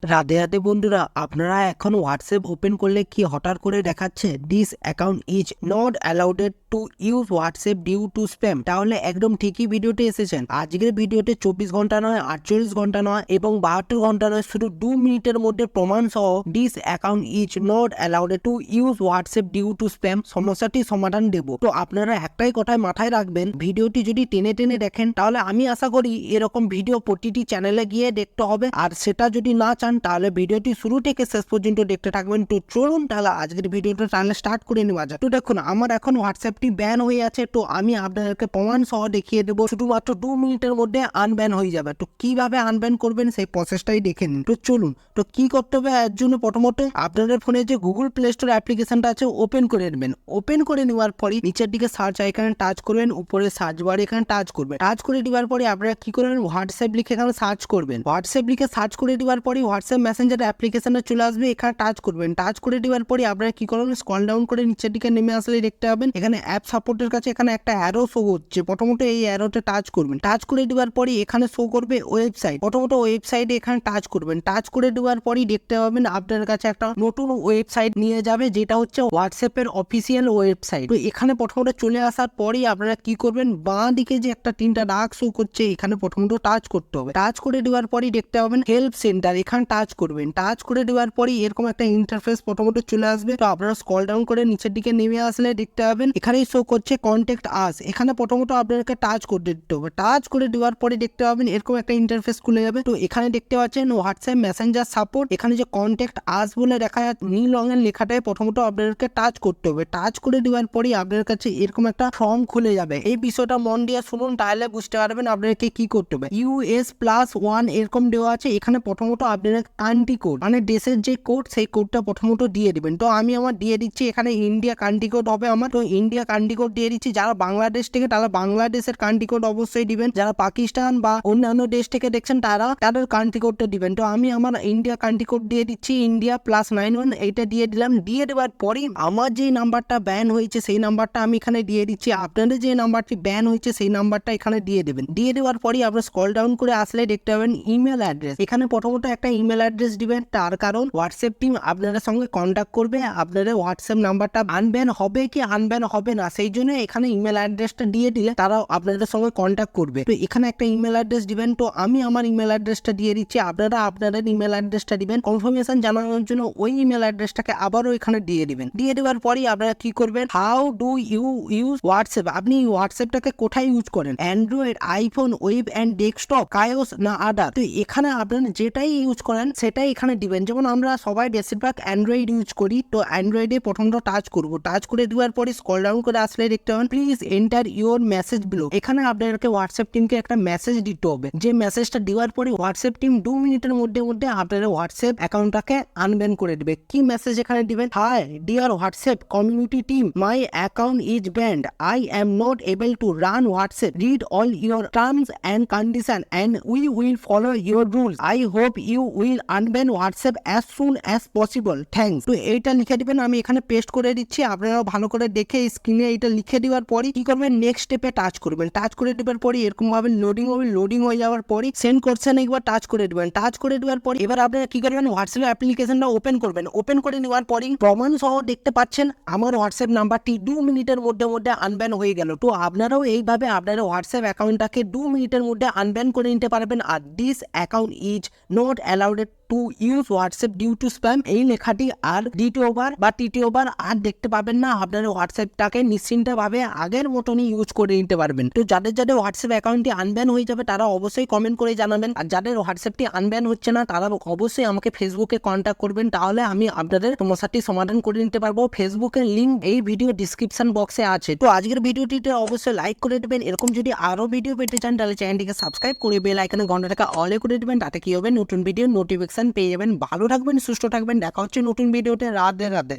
রাধে রাধে বন্ধুরা, আপনারা এখন হোয়াটসঅ্যাপ ওপেন করলে কি হঠাৎ করে দেখাচ্ছে this account is not allowed to use WhatsApp due to spam? তাহলে একদম ঠিকই ভিডিওতে এসেছেন। আজকের ভিডিওতে 24 ঘন্টা নয়, 48 ঘন্টা নয় এবং 72 ঘন্টা নয়, শুধু 2 মিনিটের মধ্যে প্রমাণ সহ this account is not allowed to use WhatsApp due to spam সমস্যাটি সমাধান দেব। তো আপনারা একটাই কথায় মাথায় রাখবেন, ভিডিওটি যদি টেনে টেনে দেখেন তাহলে আমি আশা করি এরকম ভিডিও প্রতিটি চ্যানেলে গিয়ে দেখতে হবে, আর সেটা যদি না চান তাহলে ভিডিওটি শুরু থেকে শেষ পর্যন্ত দেখতে থাকবেন। তো চলুন তাহলে আজকের ভিডিওটা তাহলে স্টার্ট করে নেওয়া যাক। তো দেখুন, আমার এখন হোয়াটসঅ্যাপটি ব্যান হয়ে আছে, তো আমি আপনাদেরকে প্রমাণ সহ দেখিয়ে দেবো। শুধুমাত্র 2 মিনিটের মধ্যে আনব্যান হয়ে যাবে। তো কিভাবে আনব্যান করবেন সেই প্রসেসটাই দেখে নিন। তো চলুন, তো কি করতে হবে এর জন্য? প্রথমত আপনাদের ফোনে যে গুগল প্লে স্টোর অ্যাপ্লিকেশনটা আছে ওপেন করে নেবেন। ওপেন করে নেওয়ার পরে নিচের দিকে সার্চ আইকনে টাচ করবেন, উপরে সার্চ বার এখানে টাচ করবেন। টাচ করে দেওয়ার পরে আপনারা কি করবেন, হোয়াটসঅ্যাপ লিখে এখানে সার্চ করবেন। হোয়াটসঅ্যাপ লিখে সার্চ করে দেওয়ার পরে হোয়াটসঅ্যাপ মেসেঞ্জার অ্যাপ্লিকেশনে চলে আসবে, এখানে টাচ করবেন। টাচ করে দেওয়ার পরে আপনারা কি করবেন, স্ক্রল ডাউন করে নিচের দিকে নেমে আসলে দেখতে পাবেন এখানে অ্যাপ সাপোর্টের কাছে এখানে একটা অ্যারো শো হচ্ছে। প্রথমত এই অ্যারোতে টাচ করবেন। টাচ করে দেওয়ার পরে এখানে শো করবে ওয়েবসাইট। প্রথমত ওয়েবসাইটে এখানে টাচ করবেন। টাচ করে দেওয়ার পরেই দেখতে পাবেন আপনার কাছে একটা নতুন ওয়েবসাইট নিয়ে যাবে, যেটা হচ্ছে হোয়াটসঅ্যাপের অফিসিয়াল ওয়েবসাইট। তো এখানে প্রথমত চলে আসার পরেই আপনারা কি করবেন, বাঁ দিকে যে একটা তিনটা দাগ শো করছে এখানে প্রথমত টাচ করতে হবে। টাচ করে দেওয়ার পরেই দেখতে পাবেন হেল্প সেন্টার, এখানে টাচ করবেন। টাচ করে দেওয়ার পরেই এরকম একটা ইন্টারফেস প্রথমত চলে আসবে। তো আপনারা স্ক্রল ডাউন করে নিচের দিকে নেমে আসলে দেখতে পাবেন এখানেই শো করছে কন্ট্যাক্ট আস। এখানে প্রথমত আপনাদেরকে টাচ করে দিতে হবে। টাচ করে দেওয়ার পরে দেখতে পাবেন এরকম একটা ইন্টারফেস খুলে যাবে। তো এখানে দেখতে পাচ্ছেন হোয়াটসঅ্যাপ মেসেঞ্জার সাপোর্ট, এখানে যে কন্ট্যাক্ট আস বলে দেখা যাচ্ছে নীল রঙের লেখাটায় প্রথমত আপনাদেরকে টাচ করতে হবে। টাচ করে দেওয়ার পরেই আপনাদের কাছে এরকম একটা ফর্ম খুলে যাবে। এই বিষয়টা মন দিয়ে শুনুন, তাহলে বুঝতে পারবেন আপনাদেরকে কি করতে হবে। US+1 এরকম দেওয়া আছে। এখানে প্রথমত আপনাদের কান্ট্রি কোড মানে দেশের যে কোড সেই কোডটা প্রথমত দিয়ে দিবেন। তো আমি আমার দিয়ে দিচ্ছি, এখানে ইন্ডিয়া কান্ট্রি কোড হবে আমার। তো ইন্ডিয়া কান্ট্রি কোড দিয়ে দিচ্ছি। যারা বাংলাদেশ থেকে তারা বাংলাদেশের কান্ট্রি কোড অবশ্যই দিবেন। যারা পাকিস্তান বা অন্যান্য দেশ থেকে দেখছেন তারা তাদের কান্ট্রি কোডটা দিবেন। তো আমি আমার ইন্ডিয়া কান্ট্রি কোড দিয়ে দিচ্ছি, India+91 এইটা দিয়ে দিলাম। দিয়ে দেওয়ার পরে আমার যে নাম্বারটা ব্যান হয়েছে সেই নাম্বারটা আমি এখানে দিয়ে দিচ্ছি। আপনাদের যে নাম্বারটি ব্যান হয়েছে সেই নাম্বারটা এখানে দিয়ে দেবেন। দিয়ে দেওয়ার পরে আপনার স্ক্রল ডাউন করে আসলে দেখতে পাবেন ইমেল অ্যাড্রেস। এখানে প্রথমত একটা ইমেল অ্যাড্রেস দিবেন, তার কারণ হোয়াটসঅ্যাপ টিম আপনাদের সঙ্গে কন্ট্যাক্ট করবে, আপনাদের হোয়াটসঅ্যাপ নাম্বারটা আনব্যান হবে কি আনব্যান হবে না সেই জন্য এখানে ইমেল অ্যাড্রেসটা দিয়ে দিলে তারা আপনাদের সঙ্গে কন্ট্যাক্ট করবে। তো এখানে একটা ইমেল অ্যাড্রেস দিবেন। তো আমি আমার ইমেল অ্যাড্রেসটা দিয়ে দিচ্ছি, আপনারা আপনাদের ইমেল অ্যাড্রেসটা দিবেন। কনফার্মেশন জানানোর জন্য ওই ইমেল অ্যাড্রেসটাকে আবারও এখানে দিয়ে দিবেন। দিয়ে দেওয়ার পরেই আপনারা কি করবেন, how do you use WhatsApp? আপনি হোয়াটসঅ্যাপটাকে কোথায় ইউজ করেন, Android, iPhone, web and desktop, KaiOS না আদার? তো এখানে আপনারা যেটাই ইউজ করেন সেটাই এখানে দিবেন। যেমন আমরা সবাই বেশিরভাগ অ্যান্ড্রয়েড ইউজ করি, তো অ্যান্ড্রয়েডে প্রথমত টাচ করব। টাচ করে দেওয়ার পরে স্ক্রল ডাউন করে আসলে দেখতে পাবেন please enter your message below. এখানে আপনাদেরকে হোয়াটসঅ্যাপ টিমকে একটা মেসেজ দিতে হবে। যে মেসেজটা দেওয়ার পরে হোয়াটসঅ্যাপ টিম 2 মিনিটের মধ্যে আপনাদের হোয়াটসঅ্যাপ অ্যাকাউন্টটাকে আনব্যান করে দেবে। কি মেসেজ এখানে দিবেন, hi dear WhatsApp community team, my account is banned, I am not able to run WhatsApp, read all your terms and condition and we will follow your rules, I hope you will unban WhatsApp as soon as possible, thanks. তো এইটা লিখে দিবেন, আমি এখানে paste করে দিচ্ছি। আপনারাও ভালো করে দেখে স্ক্রিনে এইটা লিখে দেওয়ার পরে কি করবেন, নেক্সট স্টেপে টাচ করবেন। টাচ করে দেওয়ার পরে এরকম ভাবে লোডিং হবে। লোডিং হয়ে যাওয়ার পরে সেন্ড করছেন একবার টাচ করে দেবেন। টাচ করে দেওয়ার পরে এবার আপনারা কি করবেন, হোয়াটসঅ্যাপ অ্যাপ্লিকেশনটা ওপেন করবেন। ওপেন করে নেওয়ার পরে প্রমাণ সহ দেখতে পাচ্ছেন আমার হোয়াটসঅ্যাপ নাম্বারটি 2 মিনিটের মধ্যে আনব্যান হয়ে গেল। তো আপনারাও এইভাবে আপনাদের হোয়াটসঅ্যাপ অ্যাকাউন্টটাকে 2 মিনিটের মধ্যে আনব্যান করে নিতে পারবেন। আর this account is not allowed to use WhatsApp due to spam এই লেখাটি আর দ্বিতীয়বার বা তৃতীয়বার আর দেখতে পাবেন না। আপনার হোয়াটসঅ্যাপটাকে নিশ্চিন্তভাবে আগের মতনই ইউজ করে নিতে পারবেন। তো যাদের যাদের হোয়াটসঅ্যাপ অ্যাকাউন্টটি আনব্যান হয়ে যাবে তারা অবশ্যই কমেন্ট করে জানাবেন। আর যাদের হোয়াটসঅ্যাপটি আনব্যান হচ্ছে না তারা অবশ্যই আমাকে ফেসবুকে কন্ট্যাক্ট করবেন, তাহলে আমি আপনাদের সমস্যাটি সমাধান করে নিতে পারবো। ফেসবুকের লিঙ্ক এই ভিডিও ডিসক্রিপশন বক্সে আছে। তো আজকের ভিডিওটিতে অবশ্যই লাইক করে দেবেন। এরকম যদি আরো ভিডিও পেতে চান তাহলে চ্যানেলটিকে সাবস্ক্রাইব করে বেল আইকনে ঘন্টাটাকে অলে করে দেবেন। তাতে কি হবে, নতুন ভিডিও নোটিফিকেশন পেয়ে যাবেন। ভালো থাকবেন, সুস্থ থাকবেন, দেখা হচ্ছে নতুন ভিডিওতে। রাধে রাধে।